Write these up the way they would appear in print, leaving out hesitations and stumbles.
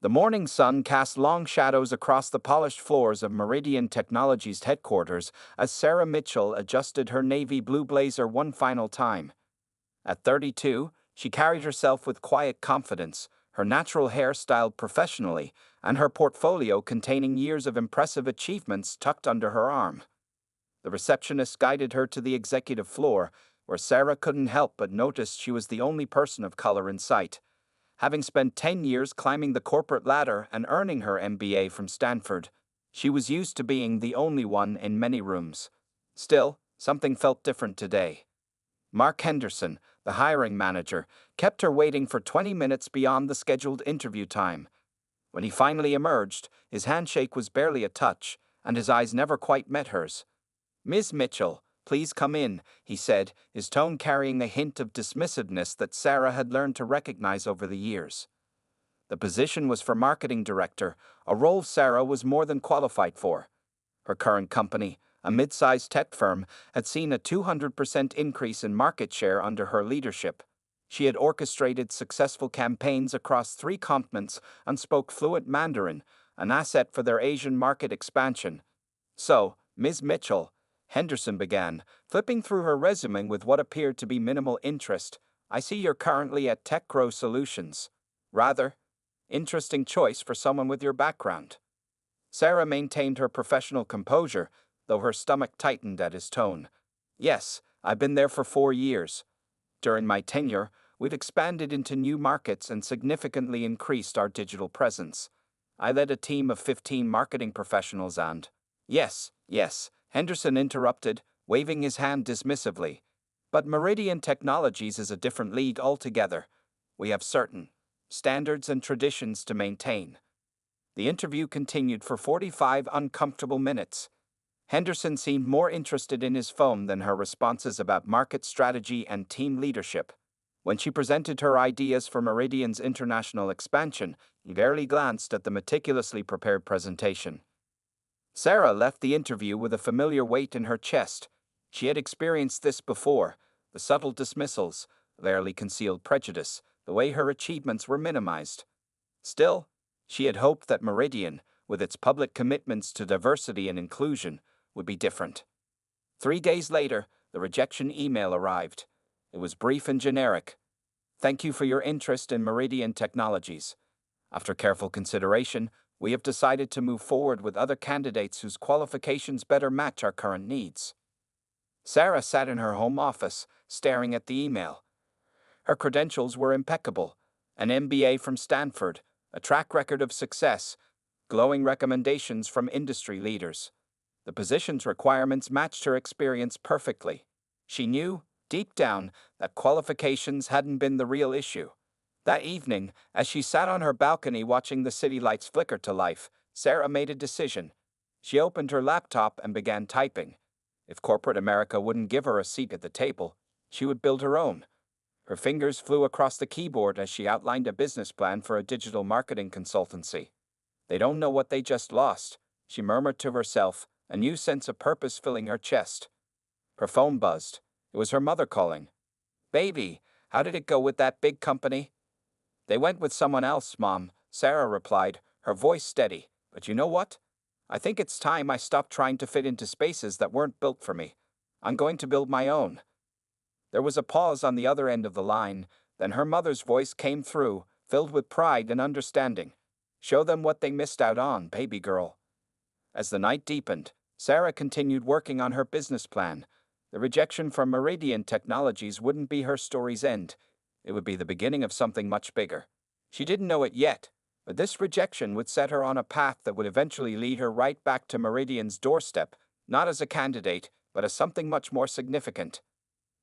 The morning sun cast long shadows across the polished floors of Meridian Technologies headquarters as Sarah Mitchell adjusted her navy blue blazer one final time. At 32, she carried herself with quiet confidence, her natural hair styled professionally, and her portfolio containing years of impressive achievements tucked under her arm. The receptionist guided her to the executive floor, where Sarah couldn't help but notice she was the only person of color in sight. Having spent 10 years climbing the corporate ladder and earning her MBA from Stanford, she was used to being the only one in many rooms. Still, something felt different today. Mark Henderson, the hiring manager, kept her waiting for 20 minutes beyond the scheduled interview time. When he finally emerged, his handshake was barely a touch, and his eyes never quite met hers. "Ms. Mitchell, please come in," he said, his tone carrying a hint of dismissiveness that Sarah had learned to recognize over the years. The position was for marketing director, a role Sarah was more than qualified for. Her current company, a mid-sized tech firm, had seen a 200% increase in market share under her leadership. She had orchestrated successful campaigns across 3 continents and spoke fluent Mandarin, an asset for their Asian market expansion. "So, Ms. Mitchell," Henderson began, flipping through her resume with what appeared to be minimal interest, "I see you're currently at TechGrow Solutions. Rather interesting choice for someone with your background." Sarah maintained her professional composure, though her stomach tightened at his tone. "Yes, I've been there for 4 years. During my tenure, we've expanded into new markets and significantly increased our digital presence. I led a team of 15 marketing professionals and—" Yes, Henderson interrupted, waving his hand dismissively. "But Meridian Technologies is a different league altogether. We have certain standards and traditions to maintain." The interview continued for 45 uncomfortable minutes. Henderson seemed more interested in his phone than her responses about market strategy and team leadership. When she presented her ideas for Meridian's international expansion, he barely glanced at the meticulously prepared presentation. Sarah left the interview with a familiar weight in her chest. She had experienced this before, the subtle dismissals, rarely concealed prejudice, the way her achievements were minimized. Still, she had hoped that Meridian, with its public commitments to diversity and inclusion, would be different. 3 days later, the rejection email arrived. It was brief and generic. "Thank you for your interest in Meridian Technologies. After careful consideration, we have decided to move forward with other candidates whose qualifications better match our current needs." Sarah sat in her home office, staring at the email. Her credentials were impeccable: an MBA from Stanford, a track record of success, glowing recommendations from industry leaders. The position's requirements matched her experience perfectly. She knew, deep down, that qualifications hadn't been the real issue. That evening, as she sat on her balcony watching the city lights flicker to life, Sarah made a decision. She opened her laptop and began typing. If corporate America wouldn't give her a seat at the table, she would build her own. Her fingers flew across the keyboard as she outlined a business plan for a digital marketing consultancy. "They don't know what they just lost," she murmured to herself, a new sense of purpose filling her chest. Her phone buzzed. It was her mother calling. "Baby, how did it go with that big company?" "They went with someone else, Mom," Sarah replied, her voice steady. "But you know what? I think it's time I stopped trying to fit into spaces that weren't built for me. I'm going to build my own." There was a pause on the other end of the line, then her mother's voice came through, filled with pride and understanding. "Show them what they missed out on, baby girl." As the night deepened, Sarah continued working on her business plan. The rejection from Meridian Technologies wouldn't be her story's end. It would be the beginning of something much bigger. She didn't know it yet, but this rejection would set her on a path that would eventually lead her right back to Meridian's doorstep, not as a candidate, but as something much more significant.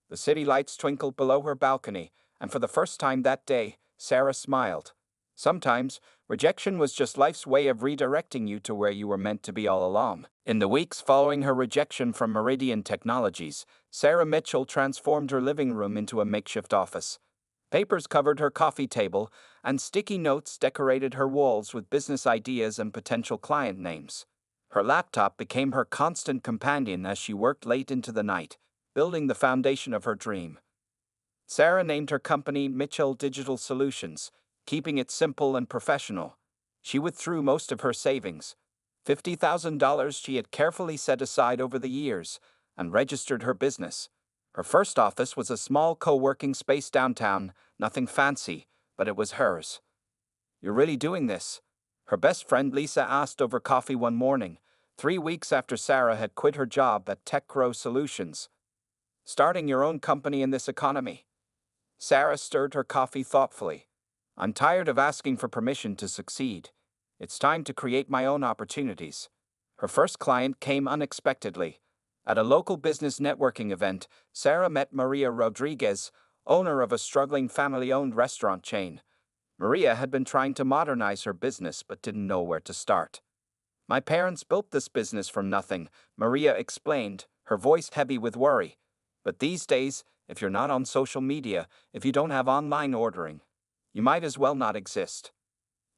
The city lights twinkled below her balcony, and for the first time that day, Sarah smiled. Sometimes, rejection was just life's way of redirecting you to where you were meant to be all along. In the weeks following her rejection from Meridian Technologies, Sarah Mitchell transformed her living room into a makeshift office. Papers covered her coffee table, and sticky notes decorated her walls with business ideas and potential client names. Her laptop became her constant companion as she worked late into the night, building the foundation of her dream. Sarah named her company Mitchell Digital Solutions, keeping it simple and professional. She withdrew most of her savings, $50,000 she had carefully set aside over the years, and registered her business. Her first office was a small co-working space downtown, nothing fancy, but it was hers. "You're really doing this?" her best friend Lisa asked over coffee one morning, 3 weeks after Sarah had quit her job at TechCrow Solutions. "Starting your own company in this economy?" Sarah stirred her coffee thoughtfully. "I'm tired of asking for permission to succeed. It's time to create my own opportunities." Her first client came unexpectedly. At a local business networking event, Sarah met Maria Rodriguez, owner of a struggling family-owned restaurant chain. Maria had been trying to modernize her business but didn't know where to start. "My parents built this business from nothing," Maria explained, her voice heavy with worry. "But these days, if you're not on social media, if you don't have online ordering, you might as well not exist."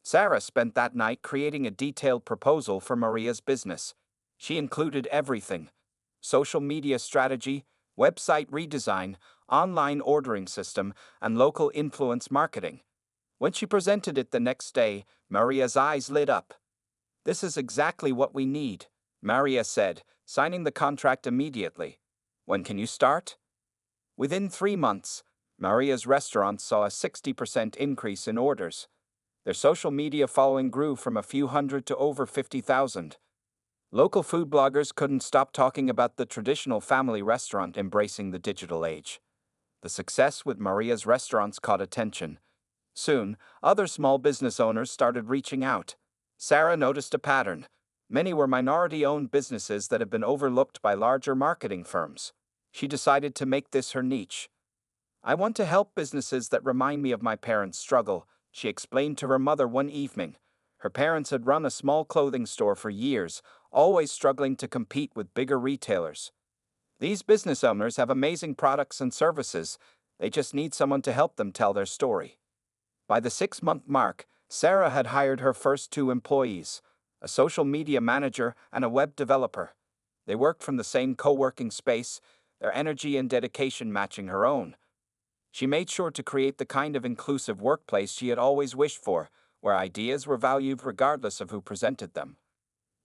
Sarah spent that night creating a detailed proposal for Maria's business. She included everything: social media strategy, website redesign, online ordering system, and local influence marketing. When she presented it the next day, Maria's eyes lit up. "This is exactly what we need," Maria said, signing the contract immediately. "When can you start?" Within 3 months, Maria's restaurant saw a 60% increase in orders. Their social media following grew from a few hundred to over 50,000. Local food bloggers couldn't stop talking about the traditional family restaurant embracing the digital age. The success with Maria's restaurants caught attention. Soon, other small business owners started reaching out. Sarah noticed a pattern. Many were minority-owned businesses that had been overlooked by larger marketing firms. She decided to make this her niche. "I want to help businesses that remind me of my parents' struggle," she explained to her mother one evening. Her parents had run a small clothing store for years, always struggling to compete with bigger retailers. "These business owners have amazing products and services. They just need someone to help them tell their story." By the 6-month mark, Sarah had hired her first 2 employees, a social media manager and a web developer. They worked from the same co-working space, their energy and dedication matching her own. She made sure to create the kind of inclusive workplace she had always wished for, where ideas were valued regardless of who presented them.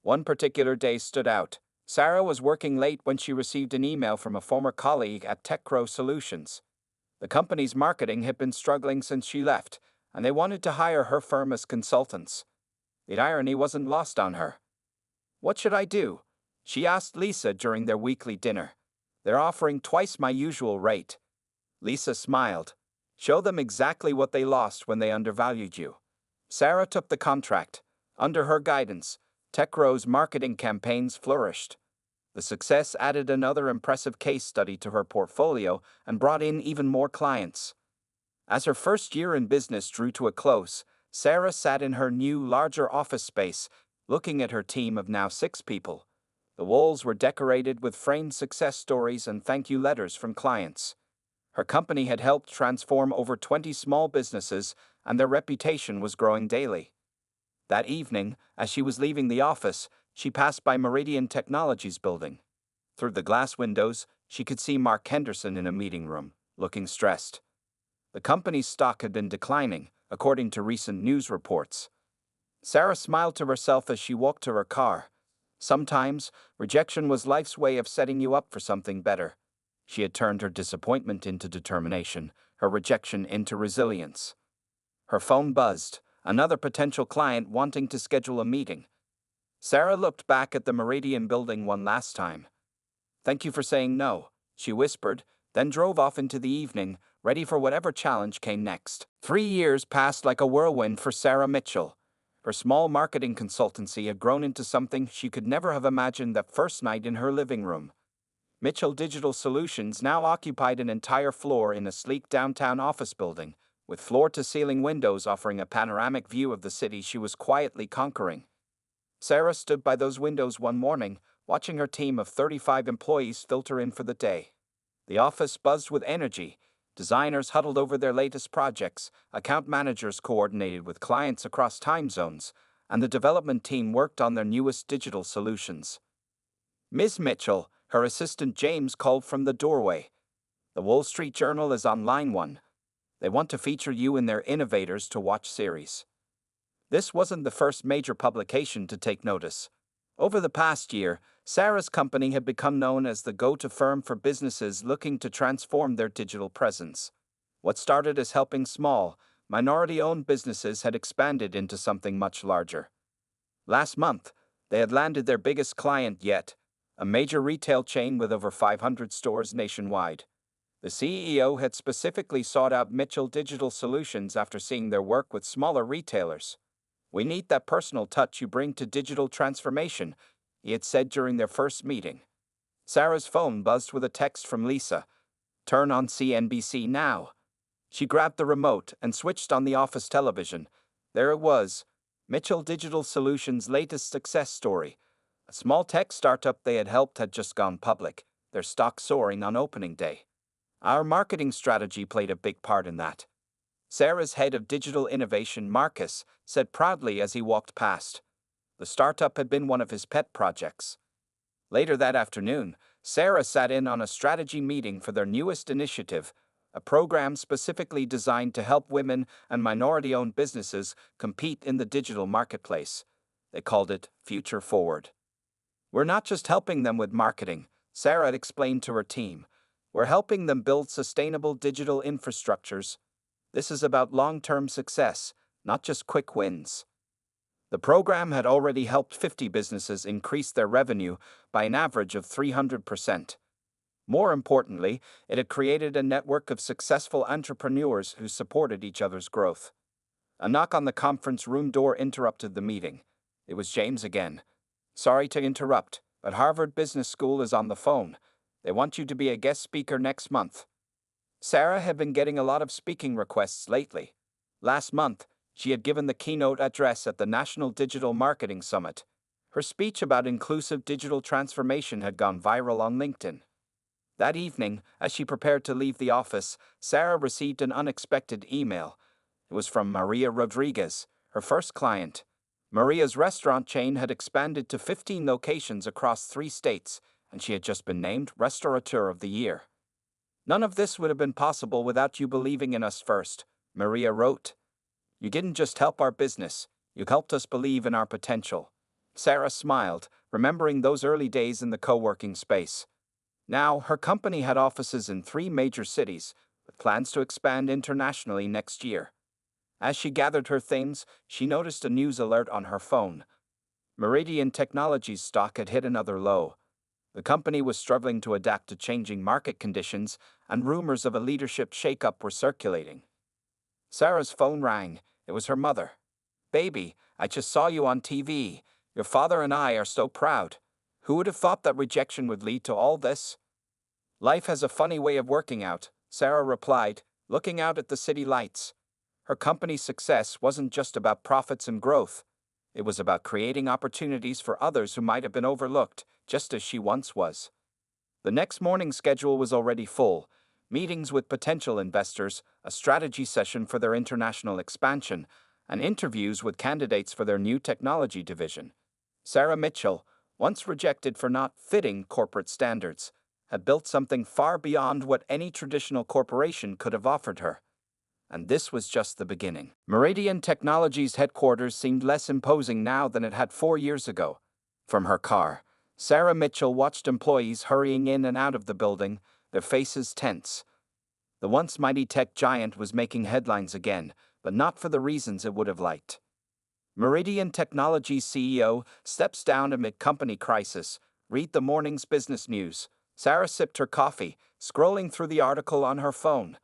One particular day stood out. Sarah was working late when she received an email from a former colleague at TechCrow Solutions. The company's marketing had been struggling since she left, and they wanted to hire her firm as consultants. The irony wasn't lost on her. "What should I do?" she asked Lisa during their weekly dinner. "They're offering twice my usual rate." Lisa smiled. "Show them exactly what they lost when they undervalued you." Sarah took the contract. Under her guidance, TechCrow's marketing campaigns flourished. The success added another impressive case study to her portfolio and brought in even more clients. As her first year in business drew to a close, Sarah sat in her new, larger office space, looking at her team of now 6 people. The walls were decorated with framed success stories and thank you letters from clients. Her company had helped transform over 20 small businesses, and their reputation was growing daily. That evening, as she was leaving the office, she passed by Meridian Technologies building. Through the glass windows, she could see Mark Henderson in a meeting room, looking stressed. The company's stock had been declining, according to recent news reports. Sarah smiled to herself as she walked to her car. Sometimes, rejection was life's way of setting you up for something better. She had turned her disappointment into determination, her rejection into resilience. Her phone buzzed, another potential client wanting to schedule a meeting. Sarah looked back at the Meridian building one last time. "Thank you for saying no," she whispered, then drove off into the evening, ready for whatever challenge came next. 3 years passed like a whirlwind for Sarah Mitchell. Her small marketing consultancy had grown into something she could never have imagined that first night in her living room. Mitchell Digital Solutions now occupied an entire floor in a sleek downtown office building, with floor-to-ceiling windows offering a panoramic view of the city she was quietly conquering. Sarah stood by those windows one morning, watching her team of 35 employees filter in for the day. The office buzzed with energy. Designers huddled over their latest projects, account managers coordinated with clients across time zones, and the development team worked on their newest digital solutions. "Ms. Mitchell," her assistant James called from the doorway. "The Wall Street Journal is on line 1. They want to feature you in their Innovators to Watch series." This wasn't the first major publication to take notice. Over the past year, Sarah's company had become known as the go-to firm for businesses looking to transform their digital presence. What started as helping small, minority-owned businesses had expanded into something much larger. Last month, they had landed their biggest client yet, a major retail chain with over 500 stores nationwide. The CEO had specifically sought out Mitchell Digital Solutions after seeing their work with smaller retailers. "We need that personal touch you bring to digital transformation," he had said during their first meeting. Sarah's phone buzzed with a text from Lisa. "Turn on CNBC now." She grabbed the remote and switched on the office television. There it was, Mitchell Digital Solutions' latest success story. A small tech startup they had helped had just gone public, their stock soaring on opening day. "Our marketing strategy played a big part in that," Sarah's head of digital innovation, Marcus, said proudly as he walked past. The startup had been one of his pet projects. Later that afternoon, Sarah sat in on a strategy meeting for their newest initiative, a program specifically designed to help women and minority-owned businesses compete in the digital marketplace. They called it Future Forward. "We're not just helping them with marketing," Sarah had explained to her team. "We're helping them build sustainable digital infrastructures. This is about long-term success, not just quick wins." The program had already helped 50 businesses increase their revenue by an average of 300%. More importantly, it had created a network of successful entrepreneurs who supported each other's growth. A knock on the conference room door interrupted the meeting. It was James again. "Sorry to interrupt, but Harvard Business School is on the phone. They want you to be a guest speaker next month." Sarah had been getting a lot of speaking requests lately. Last month, she had given the keynote address at the National Digital Marketing Summit. Her speech about inclusive digital transformation had gone viral on LinkedIn. That evening, as she prepared to leave the office, Sarah received an unexpected email. It was from Maria Rodriguez, her first client. Maria's restaurant chain had expanded to 15 locations across 3 states, and she had just been named Restaurateur of the Year. "None of this would have been possible without you believing in us first," Maria wrote. "You didn't just help our business, you helped us believe in our potential." Sarah smiled, remembering those early days in the co-working space. Now, her company had offices in 3 major cities, with plans to expand internationally next year. As she gathered her things, she noticed a news alert on her phone. Meridian Technologies stock had hit another low. The company was struggling to adapt to changing market conditions, and rumors of a leadership shakeup were circulating. Sarah's phone rang. It was her mother. "Baby, I just saw you on TV. Your father and I are so proud. Who would have thought that rejection would lead to all this?" "Life has a funny way of working out," Sarah replied, looking out at the city lights. Her company's success wasn't just about profits and growth. It was about creating opportunities for others who might have been overlooked, just as she once was. The next morning's schedule was already full. Meetings with potential investors, a strategy session for their international expansion, and interviews with candidates for their new technology division. Sarah Mitchell, once rejected for not fitting corporate standards, had built something far beyond what any traditional corporation could have offered her. And this was just the beginning. Meridian Technologies' headquarters seemed less imposing now than it had 4 years ago. From her car, Sarah Mitchell watched employees hurrying in and out of the building, their faces tense. The once mighty tech giant was making headlines again, but not for the reasons it would have liked. Meridian Technologies CEO steps down amid company crisis. Read the morning's business news. Sarah sipped her coffee, scrolling through the article on her phone.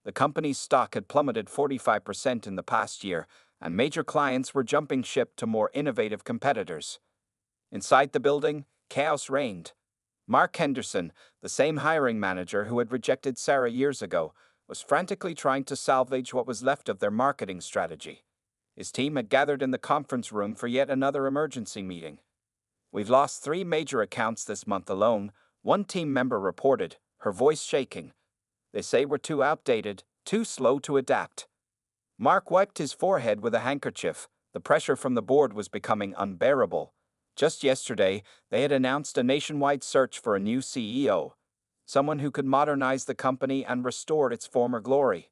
The company's stock had plummeted 45% in the past year, and major clients were jumping ship to more innovative competitors. Inside the building, chaos reigned. Mark Henderson, the same hiring manager who had rejected Sarah years ago, was frantically trying to salvage what was left of their marketing strategy. His team had gathered in the conference room for yet another emergency meeting. "We've lost 3 major accounts this month alone," one team member reported, her voice shaking. "They say we're too outdated, too slow to adapt." Mark wiped his forehead with a handkerchief. The pressure from the board was becoming unbearable. Just yesterday, they had announced a nationwide search for a new CEO, someone who could modernize the company and restore its former glory.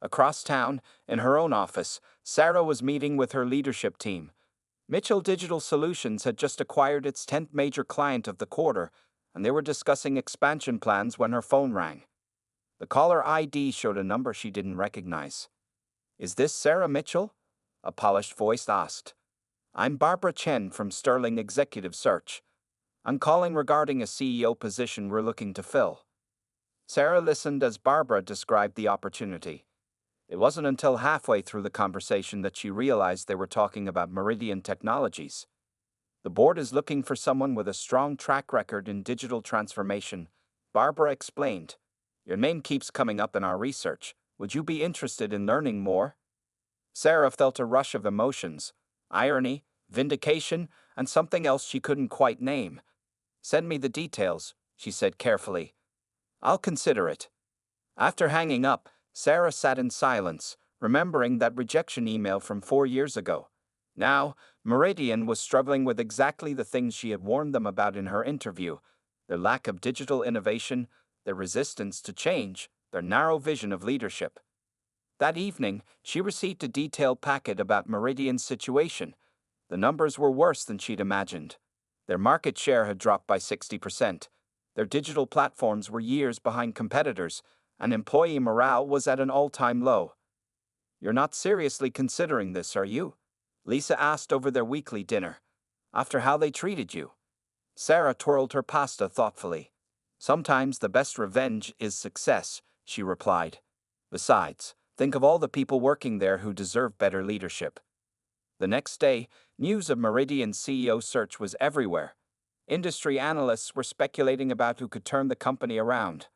Across town, in her own office, Sarah was meeting with her leadership team. Mitchell Digital Solutions had just acquired its 10th major client of the quarter, and they were discussing expansion plans when her phone rang. The caller ID showed a number she didn't recognize. "Is this Sarah Mitchell?" a polished voice asked. "I'm Barbara Chen from Sterling Executive Search. I'm calling regarding a CEO position we're looking to fill." Sarah listened as Barbara described the opportunity. It wasn't until halfway through the conversation that she realized they were talking about Meridian Technologies. "The board is looking for someone with a strong track record in digital transformation," Barbara explained. "Your name keeps coming up in our research. Would you be interested in learning more?" Sarah felt a rush of emotions: irony, vindication, and something else she couldn't quite name. "Send me the details," she said carefully. "I'll consider it." After hanging up, Sarah sat in silence, remembering that rejection email from 4 years ago. Now, Meridian was struggling with exactly the things she had warned them about in her interview: their lack of digital innovation, their resistance to change, their narrow vision of leadership. That evening, she received a detailed packet about Meridian's situation. The numbers were worse than she'd imagined. Their market share had dropped by 60%. Their digital platforms were years behind competitors, and employee morale was at an all-time low. "You're not seriously considering this, are you?" Lisa asked over their weekly dinner. "After how they treated you?" Sarah twirled her pasta thoughtfully. "Sometimes the best revenge is success," she replied. "Besides, think of all the people working there who deserve better leadership." The next day, news of Meridian's CEO search was everywhere. Industry analysts were speculating about who could turn the company around.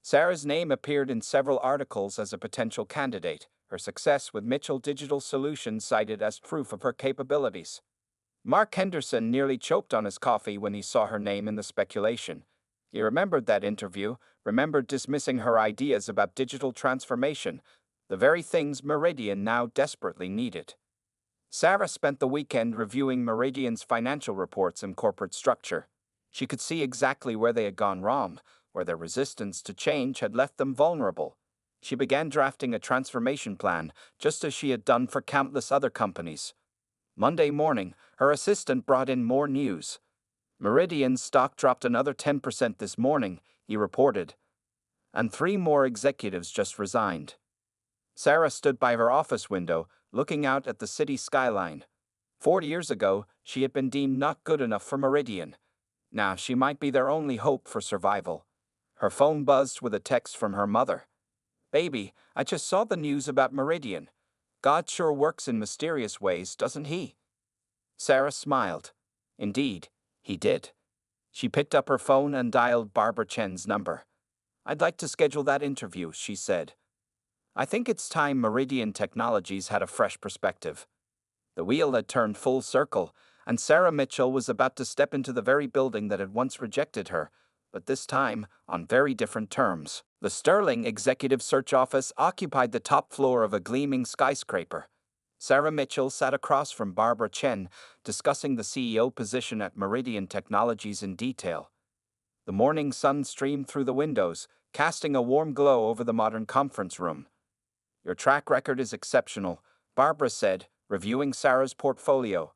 Sarah's name appeared in several articles as a potential candidate, her success with Mitchell Digital Solutions cited as proof of her capabilities. Mark Henderson nearly choked on his coffee when he saw her name in the speculation. He remembered that interview, remembered dismissing her ideas about digital transformation, the very things Meridian now desperately needed. Sarah spent the weekend reviewing Meridian's financial reports and corporate structure. She could see exactly where they had gone wrong, where their resistance to change had left them vulnerable. She began drafting a transformation plan, just as she had done for countless other companies. Monday morning, her assistant brought in more news. "Meridian's stock dropped another 10% this morning," he reported. "And 3 more executives just resigned." Sarah stood by her office window, looking out at the city skyline. 4 years ago, she had been deemed not good enough for Meridian. Now she might be their only hope for survival. Her phone buzzed with a text from her mother. "Baby, I just saw the news about Meridian. God sure works in mysterious ways, doesn't he?" Sarah smiled. Indeed, he did. She picked up her phone and dialed Barbara Chen's number. "I'd like to schedule that interview," she said. "I think it's time Meridian Technologies had a fresh perspective." The wheel had turned full circle, and Sarah Mitchell was about to step into the very building that had once rejected her, but this time on very different terms. The Sterling Executive Search Office occupied the top floor of a gleaming skyscraper. Sarah Mitchell sat across from Barbara Chen, discussing the CEO position at Meridian Technologies in detail. The morning sun streamed through the windows, casting a warm glow over the modern conference room. "Your track record is exceptional," Barbara said, reviewing Sarah's portfolio.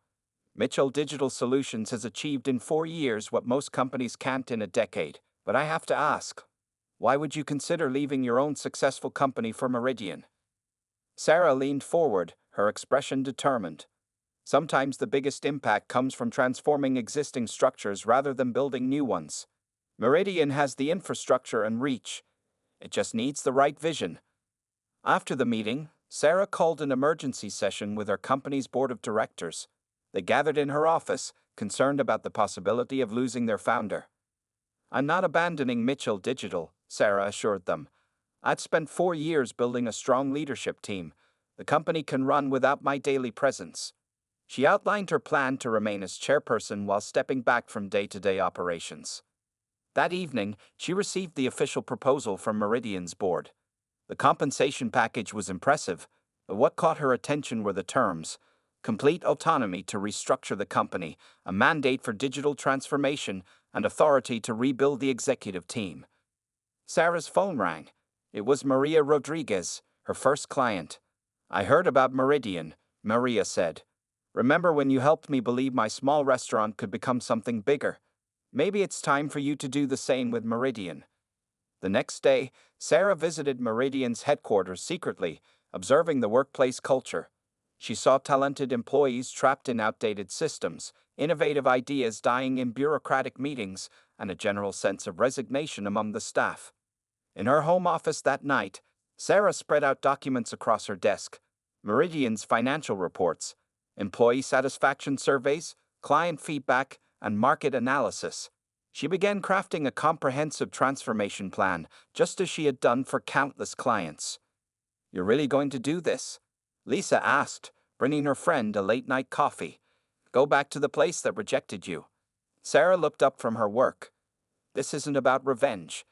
"Mitchell Digital Solutions has achieved in 4 years what most companies can't in a decade. But I have to ask, why would you consider leaving your own successful company for Meridian?" Sarah leaned forward, her expression determined. "Sometimes the biggest impact comes from transforming existing structures rather than building new ones. Meridian has the infrastructure and reach. It just needs the right vision." After the meeting, Sarah called an emergency session with her company's board of directors. They gathered in her office, concerned about the possibility of losing their founder. "I'm not abandoning Mitchell Digital," Sarah assured them. "I've spent 4 years building a strong leadership team. The company can run without my daily presence." She outlined her plan to remain as chairperson while stepping back from day-to-day operations. That evening, she received the official proposal from Meridian's board. The compensation package was impressive, but what caught her attention were the terms: complete autonomy to restructure the company, a mandate for digital transformation, and authority to rebuild the executive team. Sarah's phone rang. It was Maria Rodriguez, her first client. "I heard about Meridian," Maria said. "Remember when you helped me believe my small restaurant could become something bigger? Maybe it's time for you to do the same with Meridian." The next day, Sarah visited Meridian's headquarters secretly, observing the workplace culture. She saw talented employees trapped in outdated systems, innovative ideas dying in bureaucratic meetings, and a general sense of resignation among the staff. In her home office that night, Sarah spread out documents across her desk: Meridian's financial reports, employee satisfaction surveys, client feedback, and market analysis. She began crafting a comprehensive transformation plan, just as she had done for countless clients. "You're really going to do this?" Lisa asked, bringing her friend a late-night coffee. "Go back to the place that rejected you?" Sarah looked up from her work. "This isn't about revenge.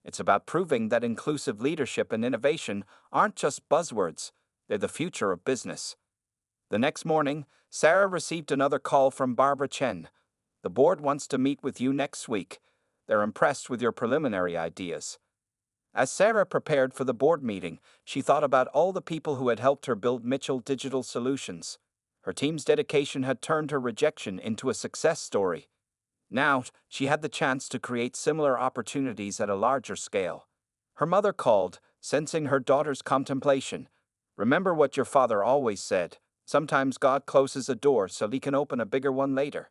It's about proving that inclusive leadership and innovation aren't just buzzwords, they're the future of business." The next morning, Sarah received another call from Barbara Chen. "The board wants to meet with you next week. They're impressed with your preliminary ideas." As Sarah prepared for the board meeting, she thought about all the people who had helped her build Mitchell Digital Solutions. Her team's dedication had turned her rejection into a success story. Now, she had the chance to create similar opportunities at a larger scale. Her mother called, sensing her daughter's contemplation. "Remember what your father always said: sometimes God closes a door so he can open a bigger one later."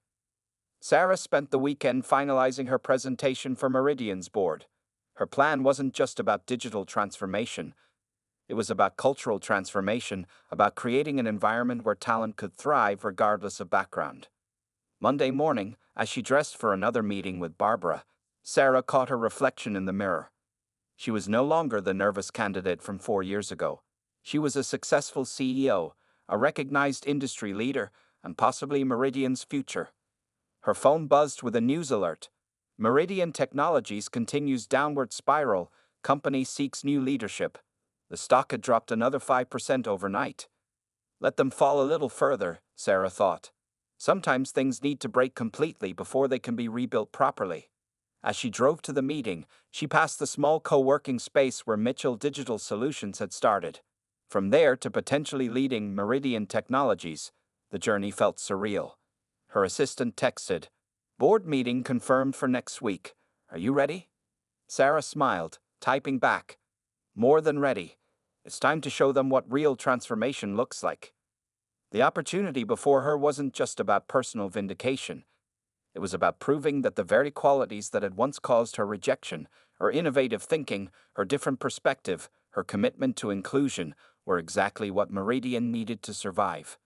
Sarah spent the weekend finalizing her presentation for Meridian's board. Her plan wasn't just about digital transformation. It was about cultural transformation, about creating an environment where talent could thrive regardless of background. Monday morning, as she dressed for another meeting with Barbara, Sarah caught her reflection in the mirror. She was no longer the nervous candidate from 4 years ago. She was a successful CEO, a recognized industry leader, and possibly Meridian's future. Her phone buzzed with a news alert. "Meridian Technologies continues downward spiral. Company seeks new leadership." The stock had dropped another 5% overnight. Let them fall a little further, Sarah thought. Sometimes things need to break completely before they can be rebuilt properly. As she drove to the meeting, she passed the small co-working space where Mitchell Digital Solutions had started. From there to potentially leading Meridian Technologies, the journey felt surreal. Her assistant texted, "Board meeting confirmed for next week. Are you ready?" Sarah smiled, typing back, "More than ready. It's time to show them what real transformation looks like." The opportunity before her wasn't just about personal vindication. It was about proving that the very qualities that had once caused her rejection, her innovative thinking, her different perspective, her commitment to inclusion, were exactly what Meridian needed to survive.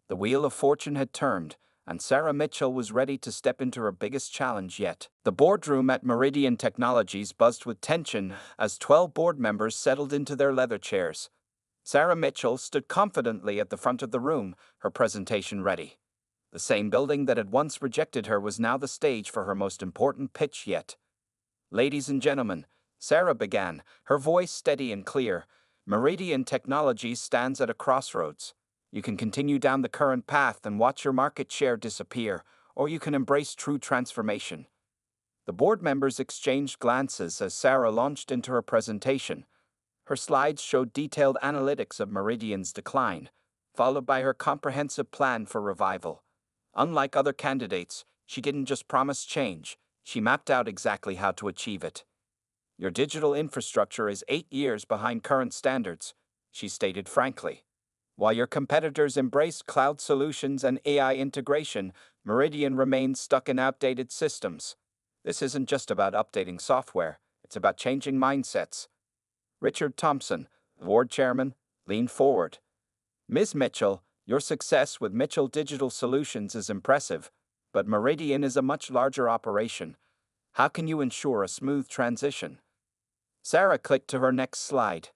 The wheel of fortune had turned, and Sarah Mitchell was ready to step into her biggest challenge yet. The boardroom at Meridian Technologies buzzed with tension as 12 board members settled into their leather chairs. Sarah Mitchell stood confidently at the front of the room, her presentation ready. The same building that had once rejected her was now the stage for her most important pitch yet. "Ladies and gentlemen," Sarah began, her voice steady and clear, "Meridian Technologies stands at a crossroads. You can continue down the current path and watch your market share disappear, or you can embrace true transformation." The board members exchanged glances as Sarah launched into her presentation. Her slides showed detailed analytics of Meridian's decline, followed by her comprehensive plan for revival. Unlike other candidates, she didn't just promise change, she mapped out exactly how to achieve it. "Your digital infrastructure is 8 years behind current standards," she stated frankly. "While your competitors embrace cloud solutions and AI integration, Meridian remains stuck in outdated systems. This isn't just about updating software, it's about changing mindsets." Richard Thompson, the board chairman, leaned forward. "Ms. Mitchell, your success with Mitchell Digital Solutions is impressive, but Meridian is a much larger operation. How can you ensure a smooth transition?" Sarah clicked to her next slide.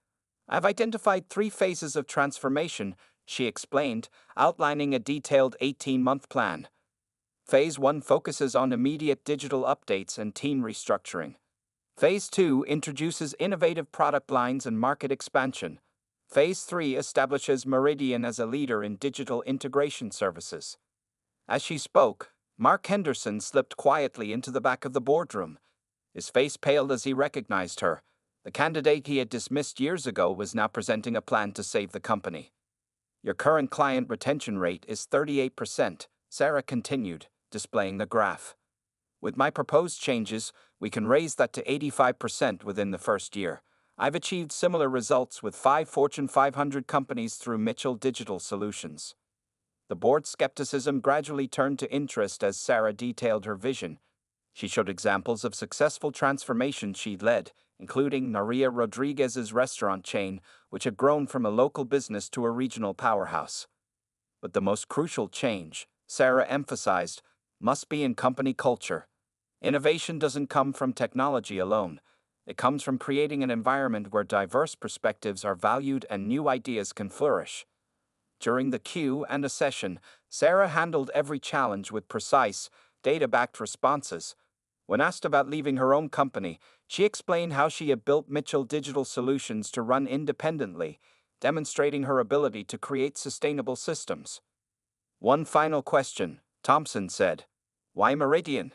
"I've identified 3 phases of transformation," she explained, outlining a detailed 18-month plan. Phase 1 focuses on immediate digital updates and team restructuring. Phase 2 introduces innovative product lines and market expansion. Phase 3 establishes Meridian as a leader in digital integration services. As she spoke, Mark Henderson slipped quietly into the back of the boardroom. His face paled as he recognized her. The candidate he had dismissed years ago was now presenting a plan to save the company. Your current client retention rate is 38%, Sarah continued, displaying the graph. With my proposed changes, we can raise that to 85% within the first year. I've achieved similar results with 5 Fortune 500 companies through Mitchell Digital Solutions. The board's skepticism gradually turned to interest as Sarah detailed her vision. She showed examples of successful transformations she'd led, including Maria Rodriguez's restaurant chain, which had grown from a local business to a regional powerhouse. But the most crucial change, Sarah emphasized, must be in company culture. Innovation doesn't come from technology alone. It comes from creating an environment where diverse perspectives are valued and new ideas can flourish. During the Q&A session, Sarah handled every challenge with precise, data-backed responses. When asked about leaving her own company, she explained how she had built Mitchell Digital Solutions to run independently, demonstrating her ability to create sustainable systems. One final question, Thompson said. Why Meridian?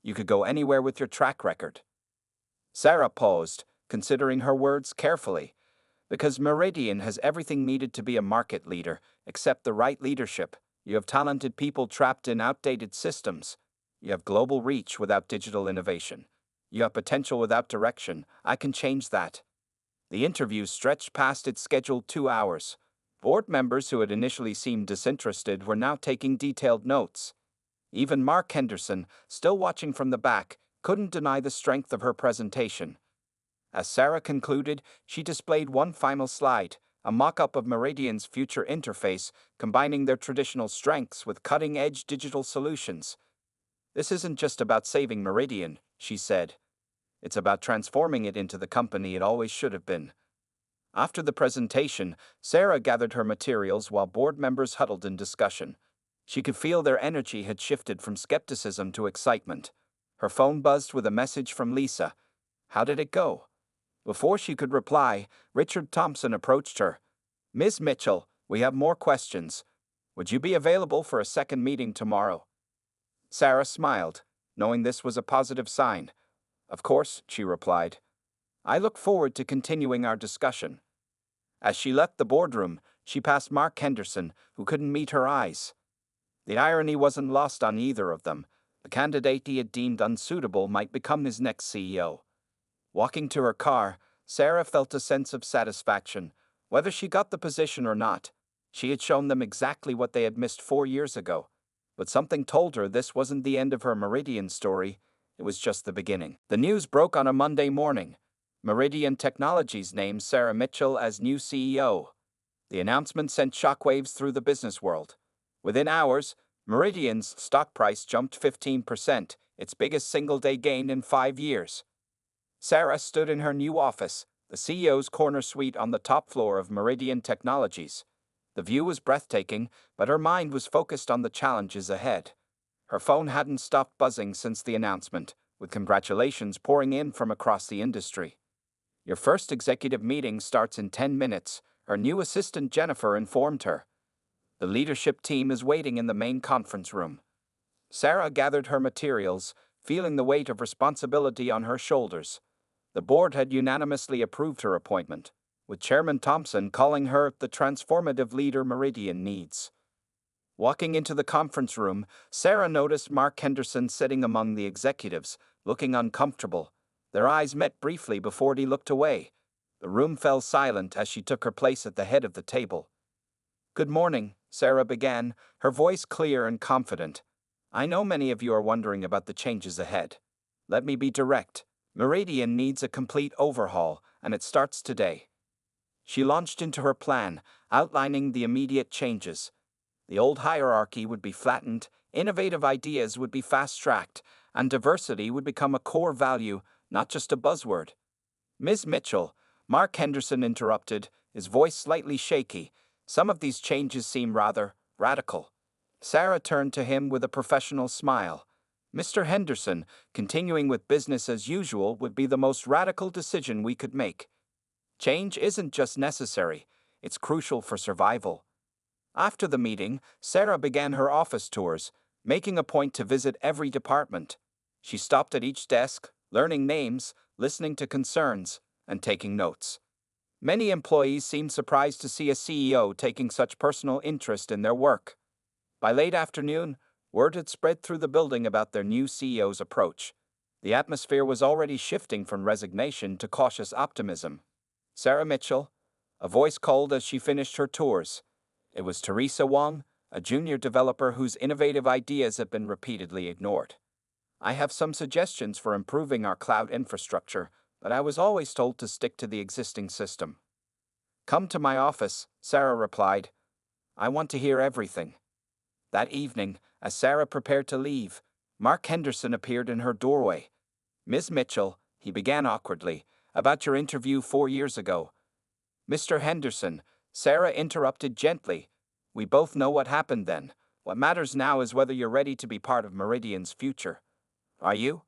You could go anywhere with your track record. Sarah paused, considering her words carefully. Because Meridian has everything needed to be a market leader, except the right leadership. You have talented people trapped in outdated systems. You have global reach without digital innovation. You have potential without direction. I can change that. The interview stretched past its scheduled 2 hours. Board members who had initially seemed disinterested were now taking detailed notes. Even Mark Henderson, still watching from the back, couldn't deny the strength of her presentation. As Sarah concluded, she displayed one final slide, a mock-up of Meridian's future interface, combining their traditional strengths with cutting-edge digital solutions. This isn't just about saving Meridian, she said. It's about transforming it into the company it always should have been. After the presentation, Sarah gathered her materials while board members huddled in discussion. She could feel their energy had shifted from skepticism to excitement. Her phone buzzed with a message from Lisa. How did it go? Before she could reply, Richard Thompson approached her. Ms. Mitchell, we have more questions. Would you be available for a second meeting tomorrow? Sarah smiled, knowing this was a positive sign. Of course, she replied. I look forward to continuing our discussion. As she left the boardroom, she passed Mark Henderson, who couldn't meet her eyes. The irony wasn't lost on either of them. The candidate he had deemed unsuitable might become his next CEO. Walking to her car, Sarah felt a sense of satisfaction. Whether she got the position or not, she had shown them exactly what they had missed 4 years ago. But something told her this wasn't the end of her Meridian story. It was just the beginning. The news broke on a Monday morning. Meridian Technologies named Sarah Mitchell as new CEO. The announcement sent shockwaves through the business world. Within hours, Meridian's stock price jumped 15%, its biggest single-day gain in 5 years. Sarah stood in her new office, the CEO's corner suite on the top floor of Meridian Technologies. The view was breathtaking, but her mind was focused on the challenges ahead. Her phone hadn't stopped buzzing since the announcement, with congratulations pouring in from across the industry. Your first executive meeting starts in 10 minutes, her new assistant Jennifer informed her. The leadership team is waiting in the main conference room. Sarah gathered her materials, feeling the weight of responsibility on her shoulders. The board had unanimously approved her appointment, with Chairman Thompson calling her the transformative leader Meridian needs. Walking into the conference room, Sarah noticed Mark Henderson sitting among the executives, looking uncomfortable. Their eyes met briefly before he looked away. The room fell silent as she took her place at the head of the table. Good morning, Sarah began, her voice clear and confident. I know many of you are wondering about the changes ahead. Let me be direct. Meridian needs a complete overhaul, and it starts today. She launched into her plan, outlining the immediate changes. The old hierarchy would be flattened, innovative ideas would be fast-tracked, and diversity would become a core value, not just a buzzword. Ms. Mitchell, Mark Henderson interrupted, his voice slightly shaky. Some of these changes seem rather radical. Sarah turned to him with a professional smile. Mr. Henderson, continuing with business as usual would be the most radical decision we could make. Change isn't just necessary, it's crucial for survival. After the meeting, Sarah began her office tours, making a point to visit every department. She stopped at each desk, learning names, listening to concerns, and taking notes. Many employees seemed surprised to see a CEO taking such personal interest in their work. By late afternoon, word had spread through the building about their new CEO's approach. The atmosphere was already shifting from resignation to cautious optimism. Sarah Mitchell, a voice called as she finished her tours. It was Teresa Wong, a junior developer whose innovative ideas had been repeatedly ignored. I have some suggestions for improving our cloud infrastructure, but I was always told to stick to the existing system. Come to my office, Sarah replied. I want to hear everything. That evening, as Sarah prepared to leave, Mark Henderson appeared in her doorway. Ms. Mitchell, he began awkwardly, about your interview 4 years ago. Mr. Henderson, Sarah interrupted gently. We both know what happened then. What matters now is whether you're ready to be part of Meridian's future. Are you?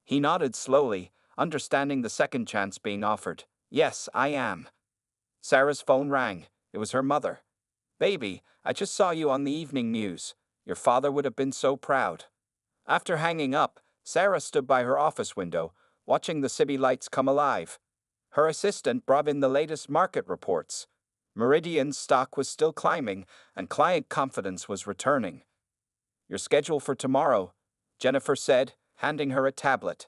He nodded slowly, understanding the second chance being offered. Yes, I am. Sarah's phone rang. It was her mother. Baby, I just saw you on the evening news. Your father would have been so proud. After hanging up, Sarah stood by her office window, watching the city lights come alive. Her assistant brought in the latest market reports. Meridian's stock was still climbing, and client confidence was returning. Your schedule for tomorrow, Jennifer said, handing her a tablet.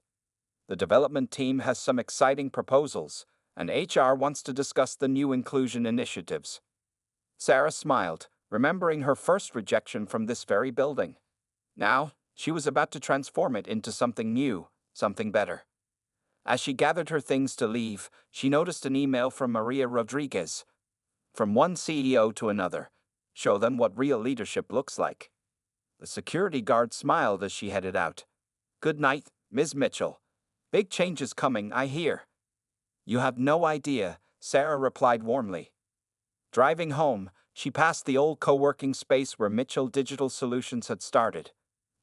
The development team has some exciting proposals, and HR wants to discuss the new inclusion initiatives. Sarah smiled, remembering her first rejection from this very building. Now, she was about to transform it into something new, something better. As she gathered her things to leave, she noticed an email from Maria Rodriguez. From one CEO to another. Show them what real leadership looks like. The security guard smiled as she headed out. Good night, Ms. Mitchell. Big changes coming, I hear. You have no idea, Sarah replied warmly. Driving home, she passed the old co-working space where Mitchell Digital Solutions had started.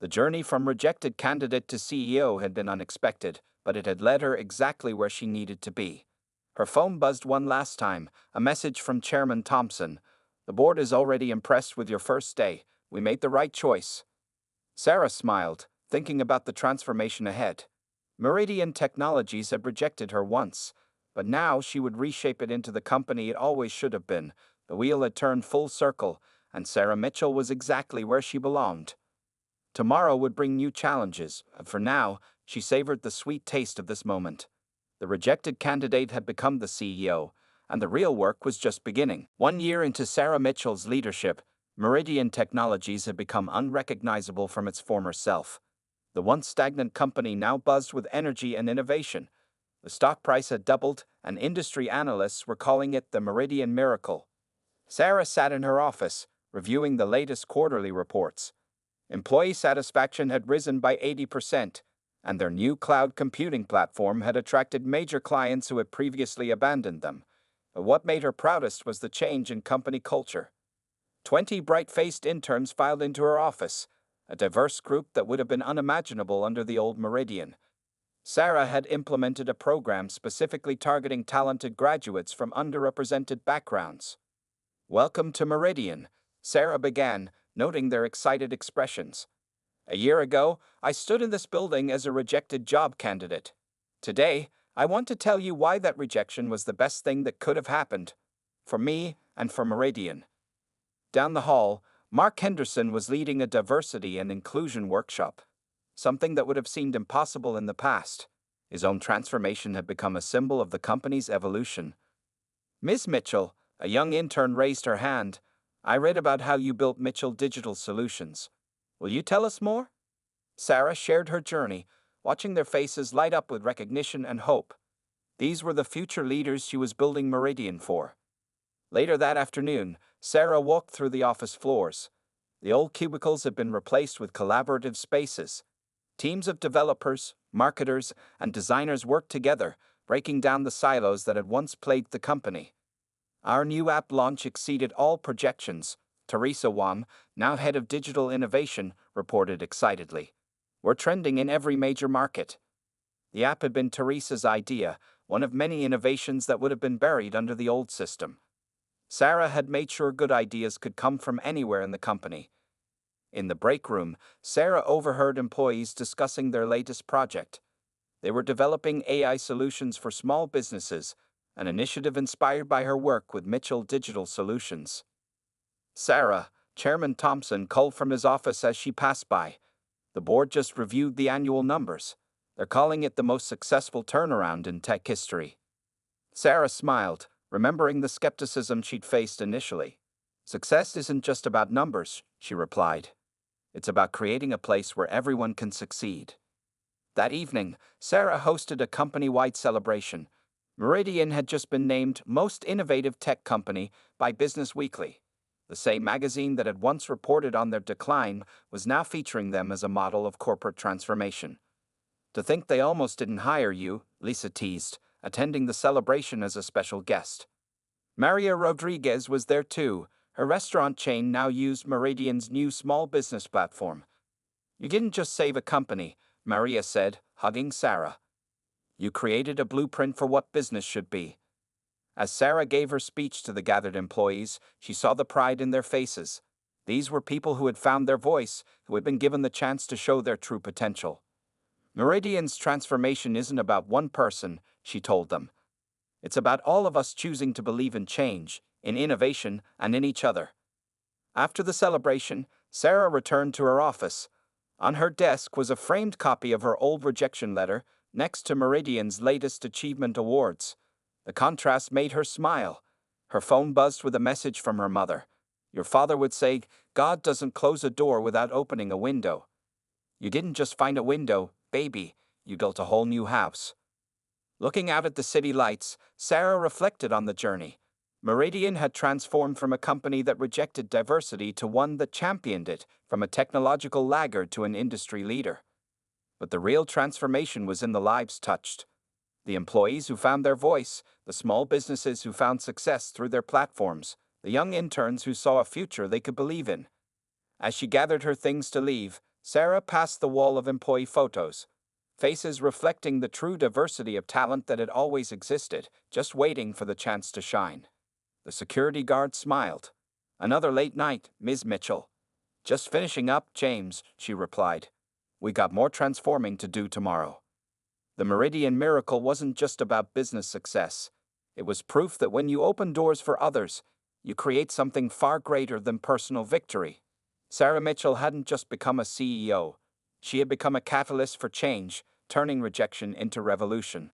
The journey from rejected candidate to CEO had been unexpected, but it had led her exactly where she needed to be. Her phone buzzed one last time, a message from Chairman Thompson. The board is already impressed with your first day. We made the right choice. Sarah smiled, thinking about the transformation ahead. Meridian Technologies had rejected her once, but now she would reshape it into the company it always should have been. The wheel had turned full circle, and Sarah Mitchell was exactly where she belonged. Tomorrow would bring new challenges, and for now, she savored the sweet taste of this moment. The rejected candidate had become the CEO, and the real work was just beginning. 1 year into Sarah Mitchell's leadership, Meridian Technologies had become unrecognizable from its former self. The once stagnant company now buzzed with energy and innovation. The stock price had doubled, and industry analysts were calling it the Meridian Miracle. Sarah sat in her office, reviewing the latest quarterly reports. Employee satisfaction had risen by 80%, and their new cloud computing platform had attracted major clients who had previously abandoned them. But what made her proudest was the change in company culture. 20 bright-faced interns filed into her office, a diverse group that would have been unimaginable under the old Meridian. Sarah had implemented a program specifically targeting talented graduates from underrepresented backgrounds. Welcome to Meridian, Sarah began, noting their excited expressions. A year ago, I stood in this building as a rejected job candidate. Today, I want to tell you why that rejection was the best thing that could have happened. For me and for Meridian. Down the hall, Mark Henderson was leading a diversity and inclusion workshop. Something that would have seemed impossible in the past. His own transformation had become a symbol of the company's evolution. Ms. Mitchell, a young intern, raised her hand. I read about how you built Mitchell Digital Solutions. Will you tell us more? Sarah shared her journey, watching their faces light up with recognition and hope. These were the future leaders she was building Meridian for. Later that afternoon, Sarah walked through the office floors. The old cubicles had been replaced with collaborative spaces. Teams of developers, marketers, and designers worked together, breaking down the silos that had once plagued the company. Our new app launch exceeded all projections, Teresa Wong, now head of digital innovation, reported excitedly. We're trending in every major market. The app had been Teresa's idea, one of many innovations that would have been buried under the old system. Sarah had made sure good ideas could come from anywhere in the company. In the break room, Sarah overheard employees discussing their latest project. They were developing AI solutions for small businesses, an initiative inspired by her work with Mitchell Digital Solutions. Sarah, Chairman Thompson, called from his office as she passed by. The board just reviewed the annual numbers. They're calling it the most successful turnaround in tech history. Sarah smiled, remembering the skepticism she'd faced initially. Success isn't just about numbers, she replied. It's about creating a place where everyone can succeed. That evening, Sarah hosted a company-wide celebration. Meridian had just been named Most Innovative Tech Company by Business Weekly. The same magazine that had once reported on their decline was now featuring them as a model of corporate transformation. To think they almost didn't hire you, Lisa teased, attending the celebration as a special guest. Maria Rodriguez was there too. Her restaurant chain now used Meridian's new small business platform. You didn't just save a company, Maria said, hugging Sarah. You created a blueprint for what business should be. As Sarah gave her speech to the gathered employees, she saw the pride in their faces. These were people who had found their voice, who had been given the chance to show their true potential. Meridian's transformation isn't about one person, she told them. It's about all of us choosing to believe in change, in innovation, and in each other. After the celebration, Sarah returned to her office. On her desk was a framed copy of her old rejection letter, next to Meridian's latest achievement awards. The contrast made her smile. Her phone buzzed with a message from her mother. Your father would say, God doesn't close a door without opening a window. You didn't just find a window, baby, you built a whole new house. Looking out at the city lights, Sarah reflected on the journey. Meridian had transformed from a company that rejected diversity to one that championed it, from a technological laggard to an industry leader. But the real transformation was in the lives touched. The employees who found their voice, the small businesses who found success through their platforms, the young interns who saw a future they could believe in. As she gathered her things to leave, Sarah passed the wall of employee photos, faces reflecting the true diversity of talent that had always existed, just waiting for the chance to shine. The security guard smiled. Another late night, Ms. Mitchell. Just finishing up, James, she replied. We got more transforming to do tomorrow. The Meridian miracle wasn't just about business success. It was proof that when you open doors for others, you create something far greater than personal victory. Sarah Mitchell hadn't just become a CEO. She had become a catalyst for change, turning rejection into revolution.